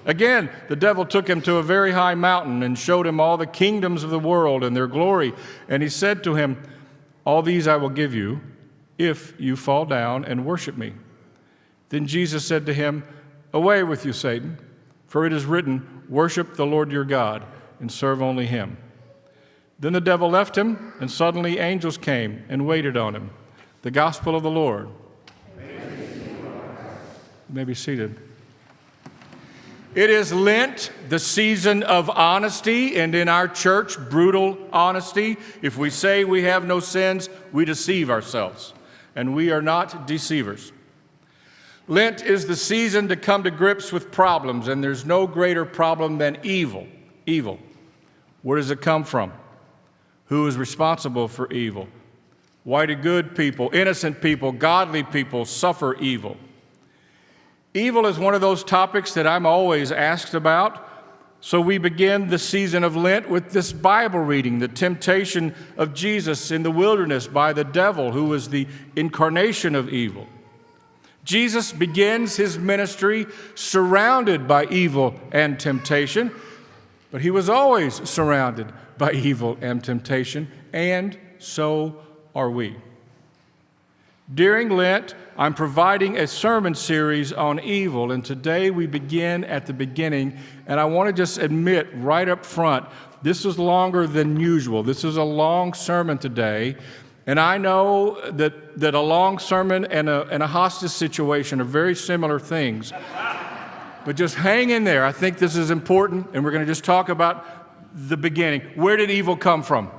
Again, the devil took him to a very high mountain and showed him all the kingdoms of the world and their glory. And he said to him, "All these I will give you if you fall down and worship me." Then Jesus said to him, "Away with you, Satan, for it is written, 'Worship the Lord your God and serve only him.'" Then the devil left him, and suddenly angels came and waited on him. The gospel of the Lord. You may be seated. It is Lent, the season of honesty, and in our church, brutal honesty. If we say we have no sins, we deceive ourselves, and we are not deceivers. Lent is the season to come to grips with problems, and there's no greater problem than evil. Evil. Where does it come from? Who is responsible for evil? Why do good people, innocent people, godly people suffer evil? Evil is one of those topics that I'm always asked about. So we begin the season of Lent with this Bible reading, the temptation of Jesus in the wilderness by the devil, who is the incarnation of evil. Jesus begins his ministry surrounded by evil and temptation, but he was always surrounded by evil and temptation, and so are we. During Lent, I'm providing a sermon series on evil, and today we begin at the beginning, and I want to just admit right up front, this is longer than usual. This is a long sermon today, and I know that a long sermon and a hostage situation are very similar things, but just hang in there. I think this is important, and we're going to just talk about the beginning. Where did evil come from?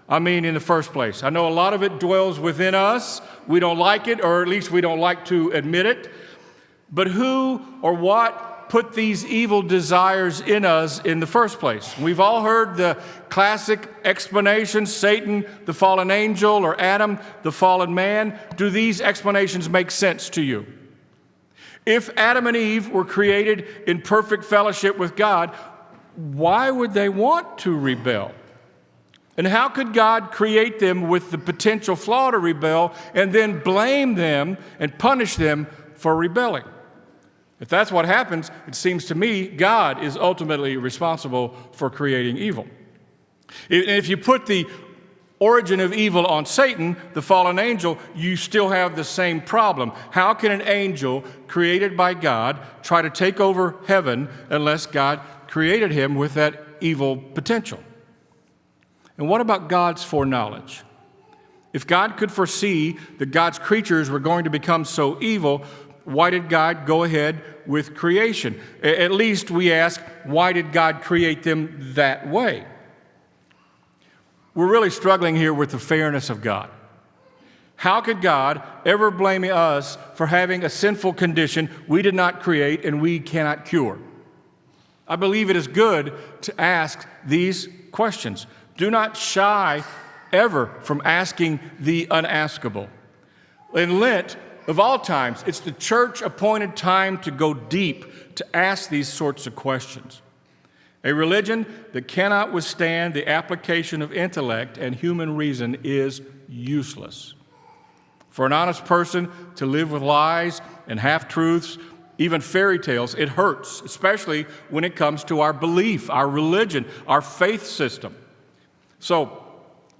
I mean, in the first place. I know a lot of it dwells within us. We don't like it, or at least we don't like to admit it. But who or what put these evil desires in us in the first place? We've all heard the classic explanation, Satan, the fallen angel, or Adam, the fallen man. Do these explanations make sense to you? If Adam and Eve were created in perfect fellowship with God, why would they want to rebel? And how could God create them with the potential flaw to rebel and then blame them and punish them for rebelling? If that's what happens, it seems to me God is ultimately responsible for creating evil. And if you put the origin of evil on Satan, the fallen angel, you still have the same problem. How can an angel created by God try to take over heaven unless God created him with that evil potential? And what about God's foreknowledge? If God could foresee that God's creatures were going to become so evil, why did God go ahead with creation? At least we ask, why did God create them that way? We're really struggling here with the fairness of God. How could God ever blame us for having a sinful condition we did not create and we cannot cure? I believe it is good to ask these questions. Do not shy ever from asking the unaskable. In Lent, of all times, it's the church-appointed time to go deep, to ask these sorts of questions. A religion that cannot withstand the application of intellect and human reason is useless. For an honest person to live with lies and half-truths, even fairy tales, it hurts, especially when it comes to our belief, our religion, our faith system. So,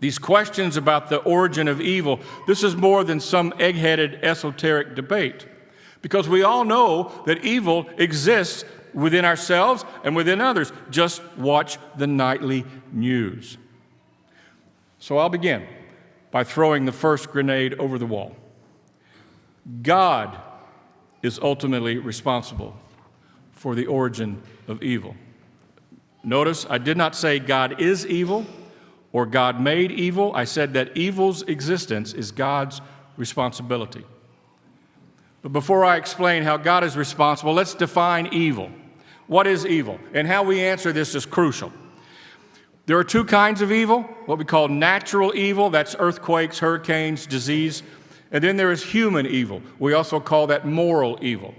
these questions about the origin of evil, this is more than some egg-headed esoteric debate, because we all know that evil exists within ourselves and within others. Just watch the nightly news. So I'll begin by throwing the first grenade over the wall. God is ultimately responsible for the origin of evil. Notice I did not say God is evil or God made evil. I said that evil's existence is God's responsibility. But before I explain how God is responsible, let's define evil. What is evil? And how we answer this is crucial. There are two kinds of evil, what we call natural evil, that's earthquakes, hurricanes, disease, and then there is human evil. We also call that moral evil.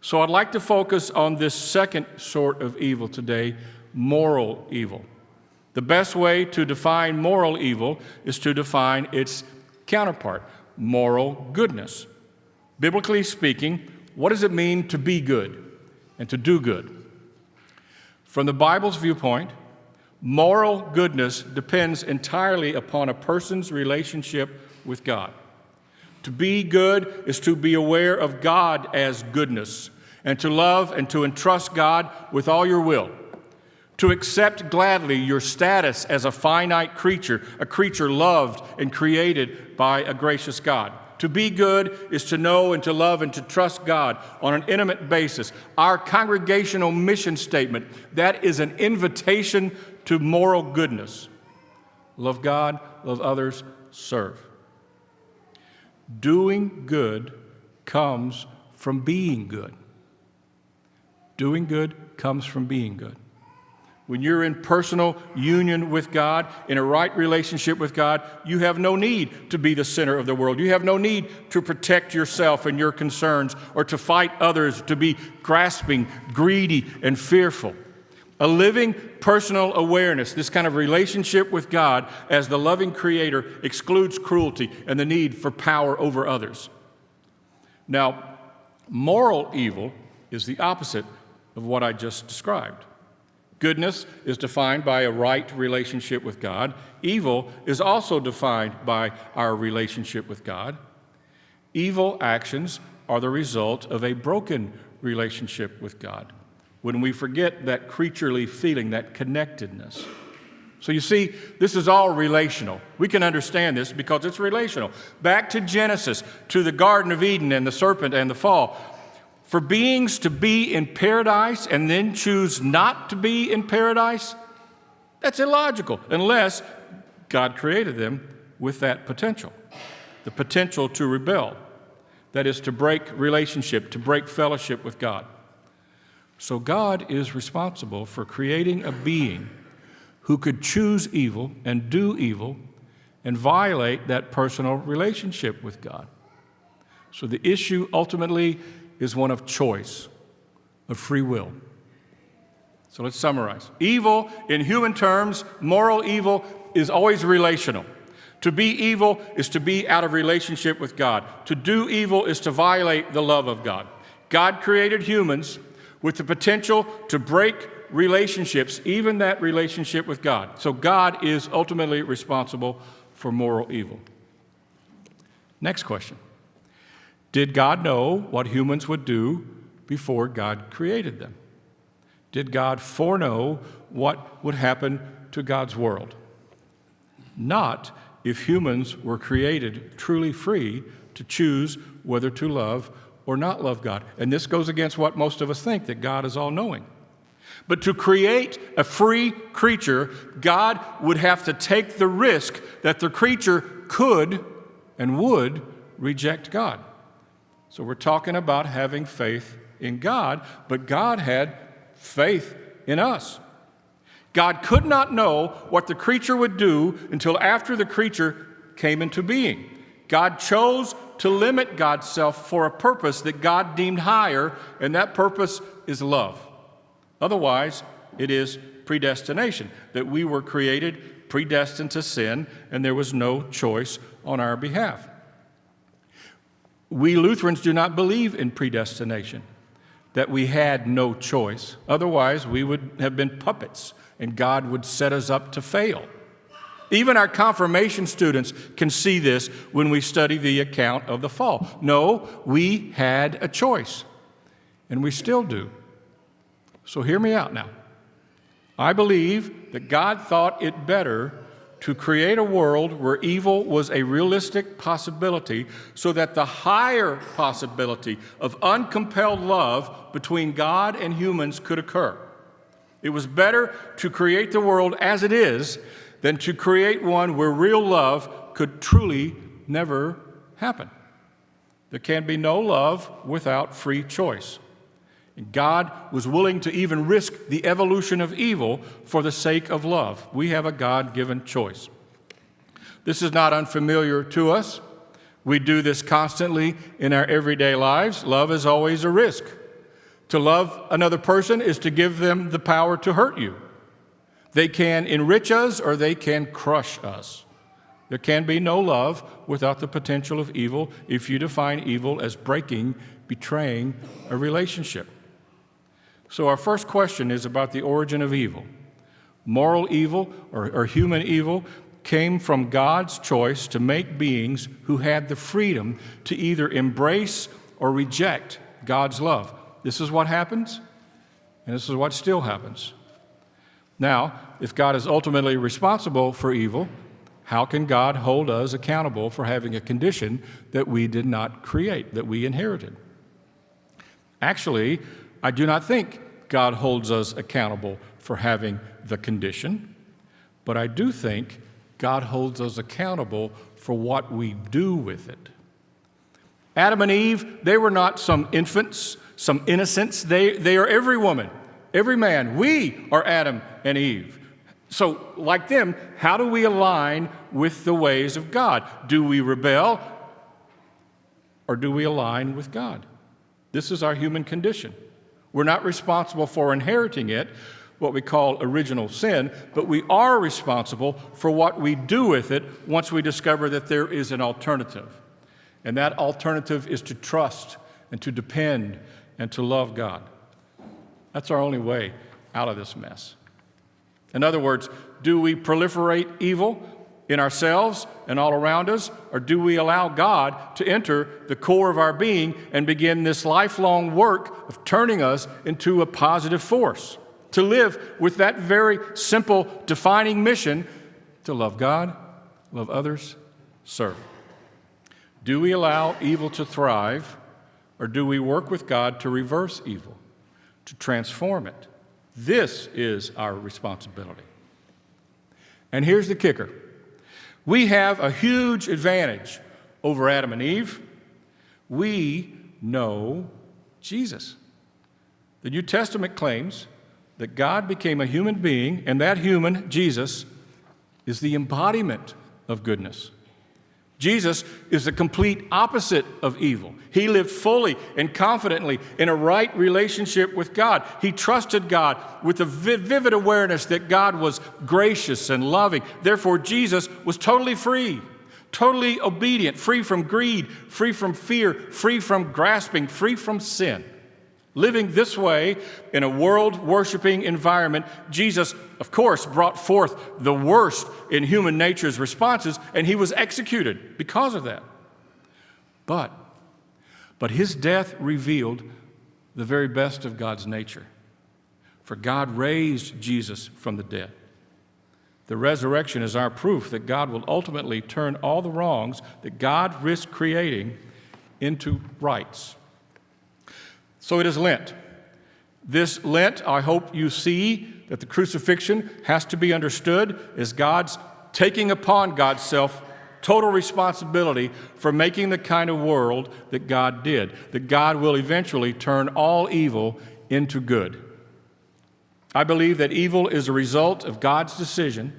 So I'd like to focus on this second sort of evil today, moral evil. The best way to define moral evil is to define its counterpart, moral goodness. Biblically speaking, what does it mean to be good? and to do good. From the Bible's viewpoint, moral goodness depends entirely upon a person's relationship with God. To be good is to be aware of God as goodness, and to love and to entrust God with all your will. To accept gladly your status as a finite creature, a creature loved and created by a gracious God. To be good is to know and to love and to trust God on an intimate basis. Our congregational mission statement, that is an invitation to moral goodness. Love God, love others, serve. Doing good comes from being good. Doing good comes from being good. When you're in personal union with God, in a right relationship with God, you have no need to be the center of the world. You have no need to protect yourself and your concerns or to fight others, to be grasping, greedy, and fearful. A living personal awareness, this kind of relationship with God as the loving Creator, excludes cruelty and the need for power over others. Now, moral evil is the opposite of what I just described. Goodness is defined by a right relationship with God. Evil is also defined by our relationship with God. Evil actions are the result of a broken relationship with God, when we forget that creaturely feeling, that connectedness. So you see, this is all relational. We can understand this because it's relational. Back to Genesis, to the Garden of Eden and the serpent and the fall. For beings to be in paradise and then choose not to be in paradise, that's illogical, unless God created them with that potential, the potential to rebel, that is, to break relationship, to break fellowship with God. So God is responsible for creating a being who could choose evil and do evil and violate that personal relationship with God. So the issue ultimately is one of choice, of free will. So let's summarize. Evil, in human terms, moral evil, is always relational. To be evil is to be out of relationship with God. To do evil is to violate the love of God. God created humans with the potential to break relationships, even that relationship with God. So God is ultimately responsible for moral evil. Next question. Did God know what humans would do before God created them? Did God foreknow what would happen to God's world? Not if humans were created truly free to choose whether to love or not love God. And this goes against what most of us think, that God is all-knowing. But to create a free creature, God would have to take the risk that the creature could and would reject God. So we're talking about having faith in God, but God had faith in us. God could not know what the creature would do until after the creature came into being. God chose to limit God's self for a purpose that God deemed higher, and that purpose is love. Otherwise, it is predestination, that we were created predestined to sin, and there was no choice on our behalf. We Lutherans do not believe in predestination, that we had no choice. Otherwise, we would have been puppets, and God would set us up to fail. Even our confirmation students can see this when we study the account of the fall. No, we had a choice, and we still do. So hear me out now. I believe that God thought it better to create a world where evil was a realistic possibility so that the higher possibility of uncompelled love between God and humans could occur. It was better to create the world as it is than to create one where real love could truly never happen. There can be no love without free choice. And God was willing to even risk the evolution of evil for the sake of love. We have a God-given choice. This is not unfamiliar to us. We do this constantly in our everyday lives. Love is always a risk. To love another person is to give them the power to hurt you. They can enrich us or they can crush us. There can be no love without the potential of evil if you define evil as breaking, betraying a relationship. So our first question is about the origin of evil. Moral evil or human evil came from God's choice to make beings who had the freedom to either embrace or reject God's love. This is what happens, and this is what still happens. Now, if God is ultimately responsible for evil, how can God hold us accountable for having a condition that we did not create, that we inherited? Actually, I do not think God holds us accountable for having the condition, but I do think God holds us accountable for what we do with it. Adam and Eve, they were not some infants, some innocents. They are every woman, every man. We are Adam and Eve. So, like them, how do we align with the ways of God? Do we rebel or do we align with God? This is our human condition. We're not responsible for inheriting it, what we call original sin, but we are responsible for what we do with it once we discover that there is an alternative. And that alternative is to trust and to depend and to love God. That's our only way out of this mess. In other words, do we proliferate evil in ourselves and all around us, or do we allow God to enter the core of our being and begin this lifelong work of turning us into a positive force, to live with that very simple defining mission to love God, love others, serve? Do we allow evil to thrive, or do we work with God to reverse evil, to transform it? This is our responsibility. And here's the kicker. We have a huge advantage over Adam and Eve. We know Jesus. The New Testament claims that God became a human being, and that human, Jesus, is the embodiment of goodness. Jesus is the complete opposite of evil. He lived fully and confidently in a right relationship with God. He trusted God with a vivid awareness that God was gracious and loving. Therefore, Jesus was totally free, totally obedient, free from greed, free from fear, free from grasping, free from sin. Living this way in a world-worshiping environment, Jesus, of course, brought forth the worst in human nature's responses, and he was executed because of that. But his death revealed the very best of God's nature. For God raised Jesus from the dead. The resurrection is our proof that God will ultimately turn all the wrongs that God risked creating into rights. So it is Lent. This Lent, I hope you see that the crucifixion has to be understood as God's taking upon God's self total responsibility for making the kind of world that God did, that God will eventually turn all evil into good. I believe that evil is a result of God's decision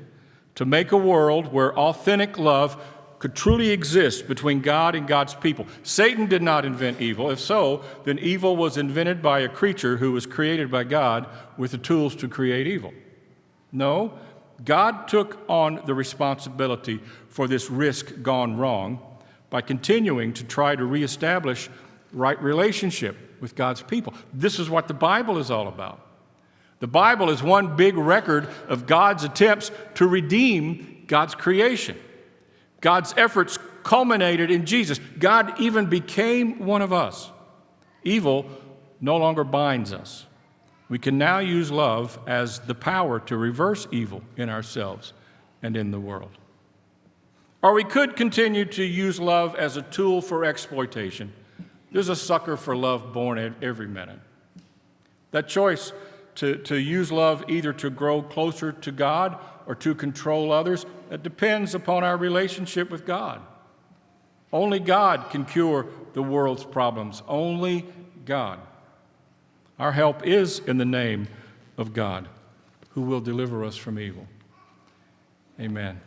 to make a world where authentic love could truly exist between God and God's people. Satan did not invent evil. If so, then evil was invented by a creature who was created by God with the tools to create evil. No, God took on the responsibility for this risk gone wrong by continuing to try to reestablish right relationship with God's people. This is what the Bible is all about. The Bible is one big record of God's attempts to redeem God's creation. God's efforts culminated in Jesus. God even became one of us. Evil no longer binds us. We can now use love as the power to reverse evil in ourselves and in the world. Or we could continue to use love as a tool for exploitation. There's a sucker for love born every minute. That choice to use love either to grow closer to God or to control others, that depends upon our relationship with God. Only God can cure the world's problems. Only God. Our help is in the name of God, who will deliver us from evil. Amen.